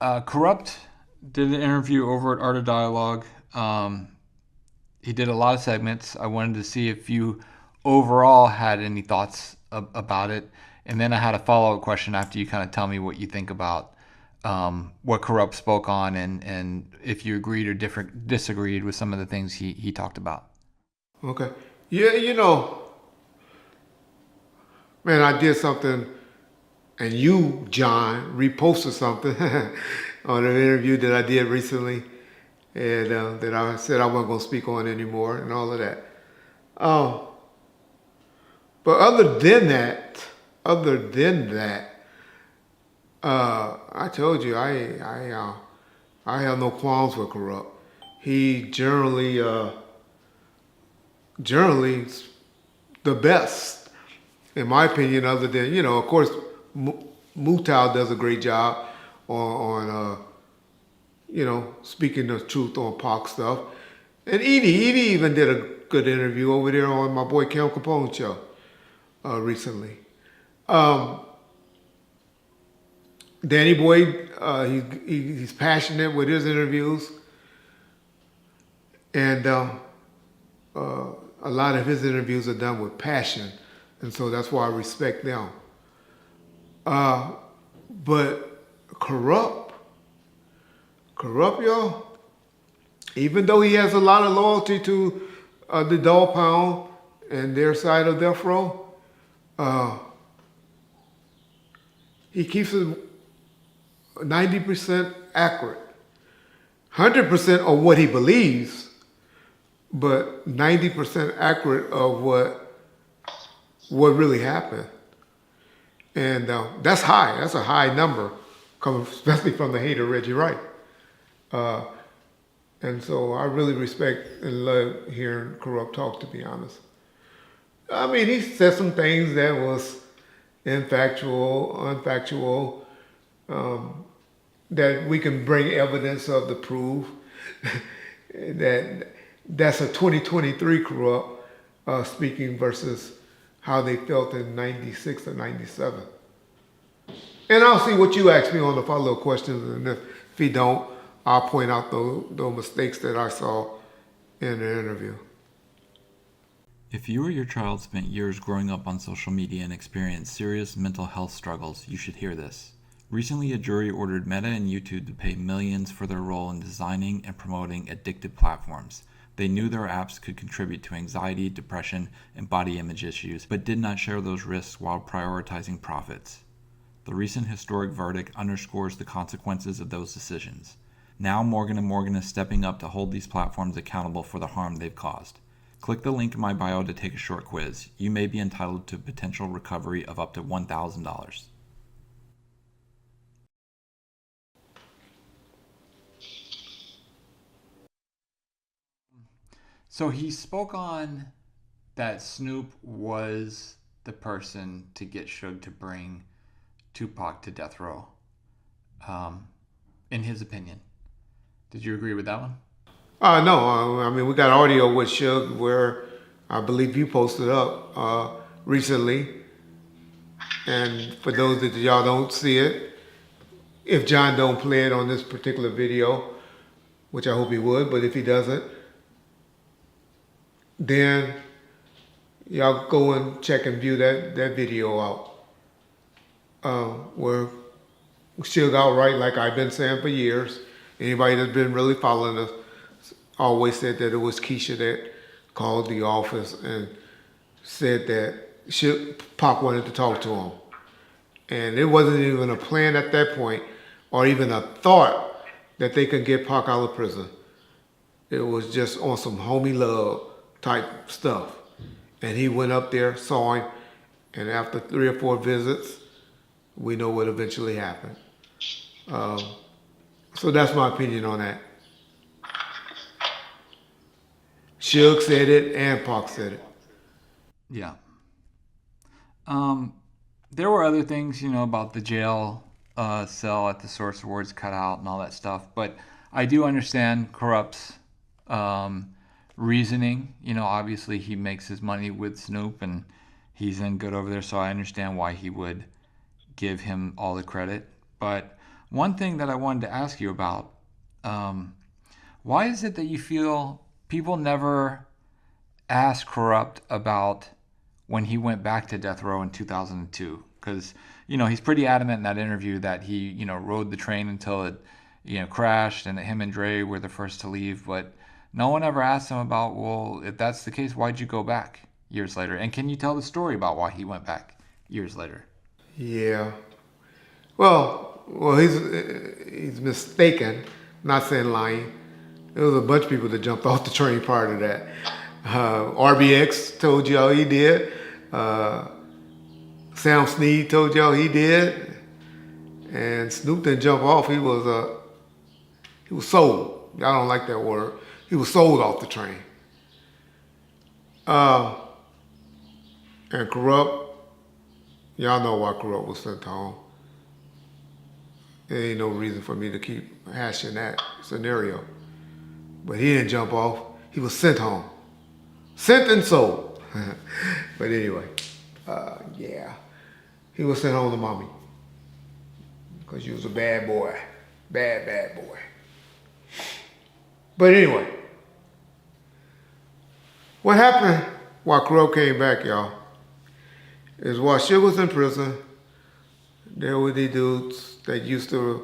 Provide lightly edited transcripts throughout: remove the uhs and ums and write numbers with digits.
Kurupt did an interview over at Art of Dialogue. He did a lot of segments. I wanted to see if you overall had any thoughts about it. And then I had a follow up question after you kind of tell me what you think about what Kurupt spoke on and if you agreed or disagreed with some of the things he talked about. Okay. Yeah, man, I did something, and you, John, reposted something on an interview that I did recently, and that I said I wasn't going to speak on anymore, and all of that. Um, but other than that, I told you I have no qualms with Corrupt. He generally the best, in my opinion, other than, of course, Mutao does a great job on speaking the truth on Pac stuff. And Edie even did a good interview over there on my boy Cam Capone show recently. Um, Danny Boy, he's passionate with his interviews, and a lot of his interviews are done with passion, and so that's why I respect them. Uh, but corrupt, corrupt, y'all. Even though he has a lot of loyalty to the Dog Pound and their side of Death Row, uh, he keeps it 90% accurate. 100% of what he believes, but 90% accurate of what really happened. And that's high. That's a high number, coming especially from the hater Reggie Wright. Uh, and so I really respect and love hearing Kurupt talk, to be honest. I mean, he said some things that was unfactual, um, that we can bring evidence of to prove that that's a 2023 Kurupt speaking versus how they felt in 96 or 97. And I'll see what you ask me on the follow-up questions, and if he don't, I'll point out those mistakes that I saw in the interview. If you or your child spent years growing up on social media and experienced serious mental health struggles, you should hear this. Recently, a jury ordered Meta and YouTube to pay millions for their role in designing and promoting addictive platforms. They knew their apps could contribute to anxiety, depression, and body image issues, but did not share those risks while prioritizing profits. The recent historic verdict underscores the consequences of those decisions. Now Morgan & Morgan is stepping up to hold these platforms accountable for the harm they've caused. Click the link in my bio to take a short quiz. You may be entitled to potential recovery of up to $1,000. So he spoke on that Snoop was the person to get Suge to bring Tupac to death row, um, in his opinion. Did you agree with that one? No, I mean, we got audio with Suge where I believe you posted up recently. And for those that y'all don't see it, if John don't play it on this particular video, which I hope he would, but if he doesn't, then y'all go and check and view that video out. Where Suge outright, like I've been saying for years, anybody that's been really following us always said that it was Keisha that called the office and said that Pac wanted to talk to him. And it wasn't even a plan at that point or even a thought that they could get Pac out of prison. It was just on some homie love type stuff. And he went up there, saw him, and after 3 or 4 visits, we know what eventually happened. Um, so that's my opinion on that. Suge said it and Pac said it. Yeah. Um, there were other things, about the jail cell at the Source Awards cut out and all that stuff, but I do understand Corrupt's um, reasoning. Obviously he makes his money with Snoop and he's in good over there, so I understand why he would give him all the credit. But One thing that I wanted to ask you about, um, why is it that you feel people never asked Kurupt about when he went back to death row in 2002? Because, he's pretty adamant in that interview that he, rode the train until it, crashed, and that him and Dre were the first to leave. But no one ever asked him about, well, if that's the case, why'd you go back years later? And can you tell the story about why he went back years later? Yeah. Well, he's mistaken. Not saying lying. There was a bunch of people that jumped off the train prior to that. RBX told y'all he did. Sam Snead told y'all he did. And Snoop didn't jump off. He was sold. Y'all don't like that word. He was sold off the train. And Kurupt, y'all know why Kurupt was sent home. There ain't no reason for me to keep hashing that scenario. But he didn't jump off. He was sent home. Sent and sold. But anyway, yeah. He was sent home to mommy. Because he was a bad boy. Bad boy. But anyway, what happened while Kurupt came back, y'all, is while Suge was in prison, there were these dudes that used to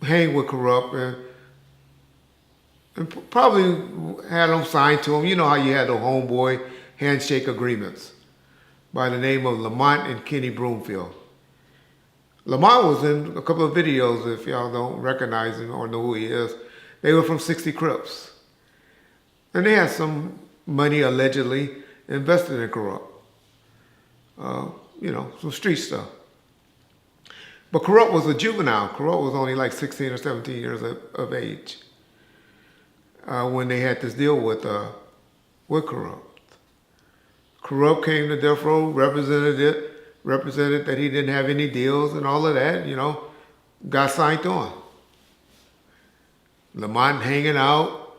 hang with Kurupt and probably had them signed to him. You know how you had the homeboy handshake agreements by the name of Lamont and Kenny Broomfield. Lamont was in a couple of videos, if y'all don't recognize him or know who he is. They were from 60 Crips. And they had some money allegedly invested in Kurupt. Some street stuff. But Kurupt was a juvenile. Kurupt was only like 16 or 17 years of age when they had this deal with Kurupt. Kurupt came to death row, represented that he didn't have any deals and all of that, got signed on. Lamont hanging out,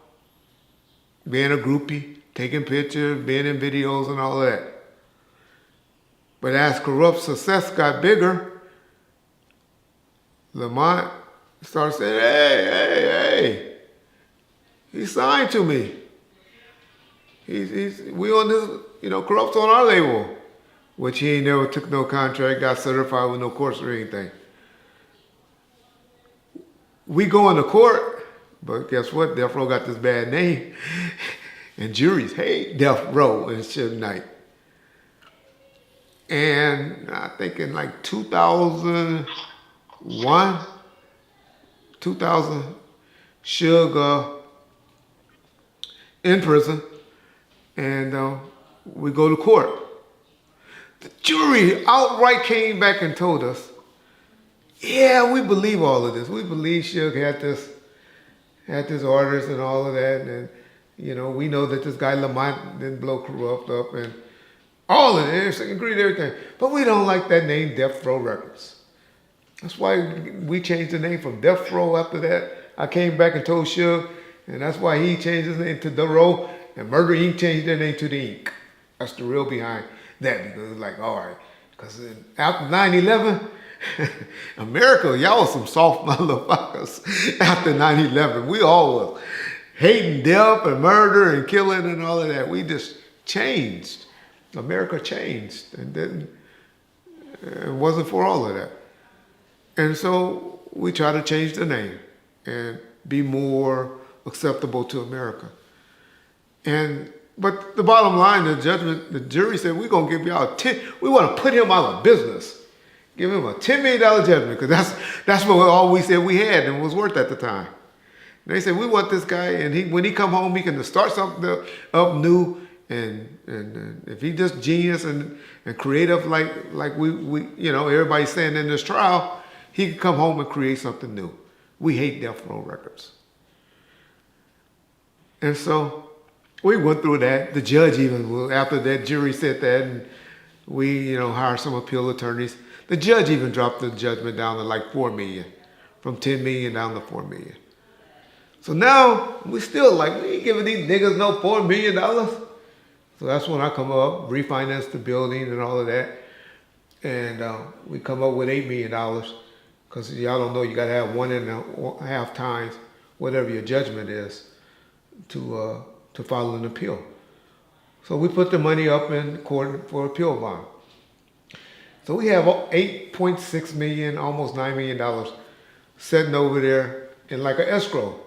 being a groupie, taking pictures, being in videos and all of that. But as Kurupt's success got bigger, Lamont started saying, hey, he signed to me. We on this, Kurupt's on our label, which he ain't never took no contract, got certified with no course or anything. We go into court, but guess what? Death Row got this bad name, and juries hate Death Row and Suge Knight. And I think in like 2000, Suge in prison, and we go to court. The jury outright came back and told us, yeah, we believe all of this. We believe Suge had this orders and all of that, and we know that this guy Lamont didn't blow Kurupt up, and all of it, agreed everything. But we don't like that name, Death Row Records. That's why we changed the name from Death Row after that. I came back and told Suge, and that's why he changed his name to The Row, and Murder Inc. changed their name to The Inc. That's the real behind that, because it's like, all right, because after 9/11, America, y'all was some soft motherfuckers after 9/11. We all was hating death and murder and killing and all of that. We just changed. America changed, and then it wasn't for all of that. And so we try to change the name and be more acceptable to America. But the bottom line, the jury said, we're gonna give y'all we want to put him out of business. Give him a $10 million judgment, because that's what all we said we had and was worth at the time. And they said, we want this guy, and when he come home, he can start something up new. And if he just genius and creative like we everybody's saying in this trial, he can come home and create something new. We hate Death Row Records. And so we went through that. The judge even, after that jury said that, and we hired some appeal attorneys, the judge even dropped the judgment down to like $4 million, from $10 million down to $4 million. So now we still like, we ain't giving these niggas no $4 million. So that's when I come up, refinance the building and all of that. And we come up with $8 million, because Because y'all don't know, you got to have 1.5 times whatever your judgment is to file an appeal. So we put the money up in court for appeal bond. So we have 8.6 million, almost $9 million sitting over there in like an escrow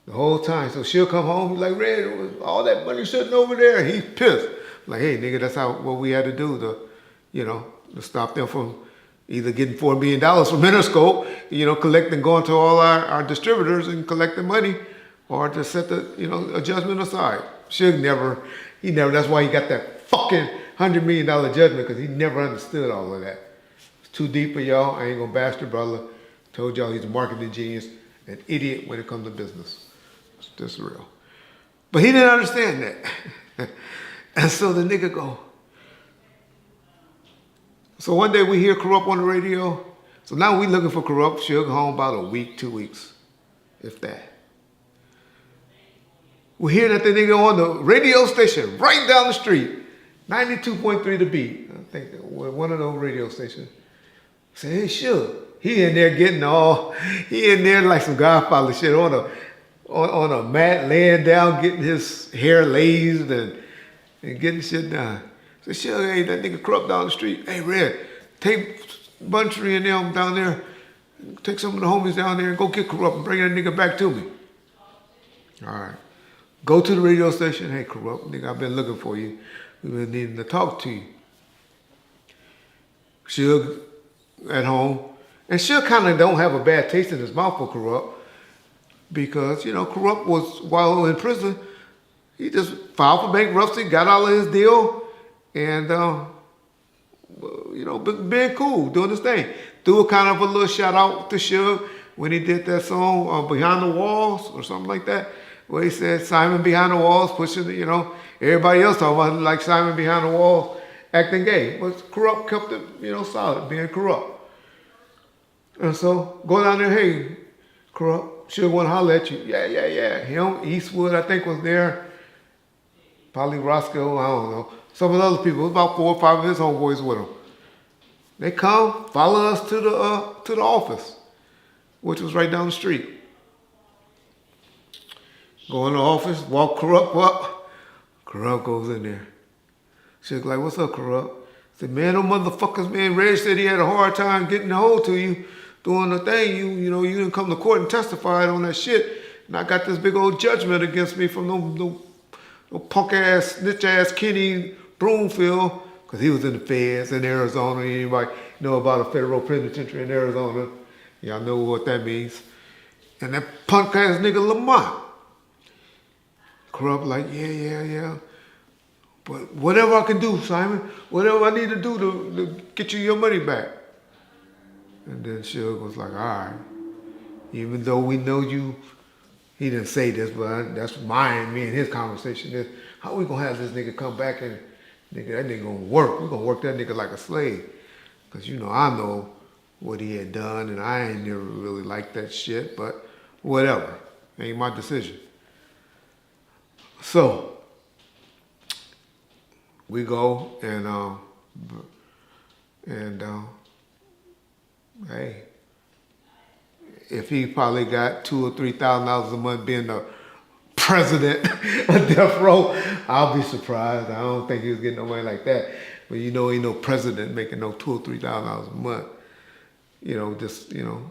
the whole time. So she'll come home, like, Red, all that money sitting over there. He's pissed. Like, hey, nigga, that's what we had to do to stop them from either getting $4 million from Interscope, collecting, going to all our distributors and collecting money, or to set the, adjustment aside. Suge he never, that's why he got that fucking $100 million judgment, because he never understood all of that. It's too deep for y'all. I ain't gonna bash the brother. Told y'all he's a marketing genius, an idiot when it comes to business. It's just real. But he didn't understand that. And so the nigga go. So one day we hear Kurupt on the radio. So now we looking for Kurupt. Suge home about a week, 2 weeks, if that. We hear that the nigga on the radio station right down the street, 92.3 The Beat. I think one of those radio stations. Say, hey, Suge. He in there he in there like some Godfather shit on a mat, laying down, getting his hair lased and getting shit done. Say, Suge, hey, that nigga Kurupt down the street. Hey, Red, take Buntry and them down there. Take some of the homies down there and go get Kurupt and bring that nigga back to me. All right. Go to the radio station. Hey, Kurupt, nigga, I've been looking for you. We've been needing to talk to you. Suge at home. And Suge kind of don't have a bad taste in his mouth for Kurupt, because, Kurupt was, while in prison, he just filed for bankruptcy, got all of his deal, and, being cool, doing his thing. Threw a kind of a little shout out to Suge when he did that song, Behind the Walls, or something like that, where he said, Simon Behind the Walls, pushing, everybody else talking about like Simon Behind the Walls, acting gay. But Kurupt kept it, solid, being Kurupt. And so, go down there, hey, Kurupt, Suge want to holler at you. Yeah. Him, Eastwood, I think, was there. Probably Roscoe, I don't know. Some of the other people, about 4 or 5 of his homeboys with him. They come, follow us to the office, which was right down the street. Go in the office, walk Kurupt up. Kurupt goes in there. Suge like, what's up, Kurupt? Said, man, them motherfuckers, man, Reg said he had a hard time getting a hold to you, doing the thing. You didn't come to court and testify on that shit. And I got this big old judgment against me from no punk ass, snitch ass Kenny Broomfield, because he was in the feds in Arizona. Anybody know about a federal penitentiary in Arizona? Y'all know what that means. And that punk ass nigga Lamont. Kurupt like, yeah. But whatever I can do, Simon, whatever I need to do to get you your money back. And then Suge was like, all right, even though we know you, he didn't say this, but that's me and his conversation is, how we gonna have this nigga come back and, nigga, that nigga gonna work. We gonna work that nigga like a slave. Because, I know what he had done, and I ain't never really liked that shit, but whatever. Ain't my decision. So, we go and hey, if he probably got $2,000 or $3,000 a month being the president of Death Row, I'll be surprised. I don't think he was getting no money like that. But ain't no president making no $2,000 or $3,000 a month.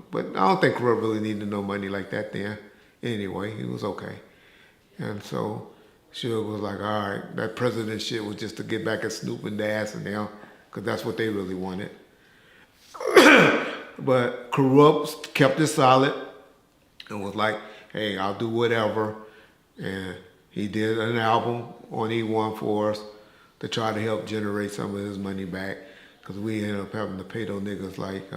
But I don't think Kurupt really needed no money like that then. Anyway, he was okay. And so Suge was like, all right, that president shit was just to get back at Snoop and Dash and them, because that's what they really wanted. But Kurupt kept it solid and was like, hey, I'll do whatever. And he did an album on E1 for us to try to help generate some of his money back, because we ended up having to pay those niggas like,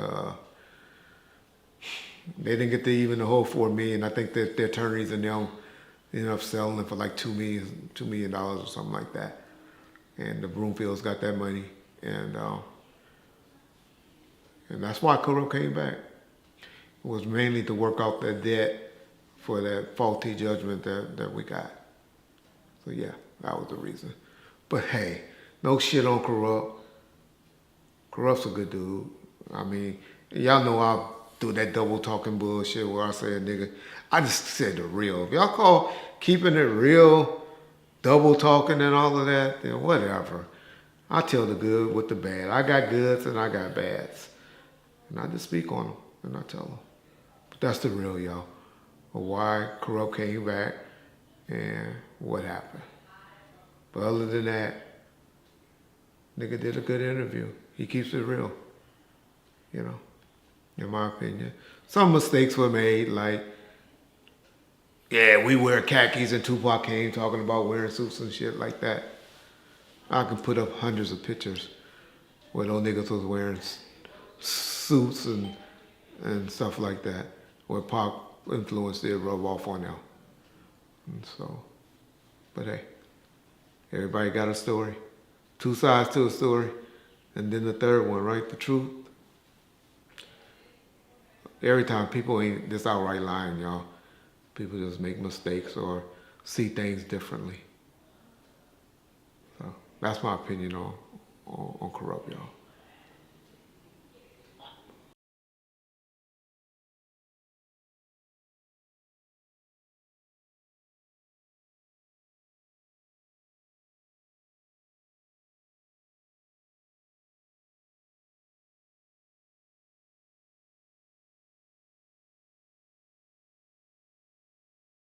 they didn't get to even the whole $4 million. I think that their attorneys and them ended up selling it for like $2 million or something like that. And the Broomfields got that money. And that's why Kurupt came back. It was mainly to work out that debt for that faulty judgment that we got. So yeah, that was the reason. But hey, no shit on Kurupt. Kurupt's a good dude. I mean, Y'all know I do that double talking bullshit where I say a nigga. I just said the real. If y'all call keeping it real double talking and all of that, then whatever. I tell the good with the bad. I got goods and I got bads. And I just speak on them and I tell them. But that's the real, y'all. Why Kurupt came back and what happened. But other than that, nigga did a good interview. He keeps it real, you know, in my opinion. Some mistakes were made, like, yeah, we wear khakis and Tupac came talking about wearing suits and shit like that. I can put up hundreds of pictures where those niggas was wearing suits and stuff like that, where Pac influence did rub off on them. And so, but hey, everybody got a story. Two sides to a story. And then the third one, right? The truth. Every time people ain't just outright lying, y'all. People just make mistakes or see things differently. So that's my opinion on Kurupt, y'all.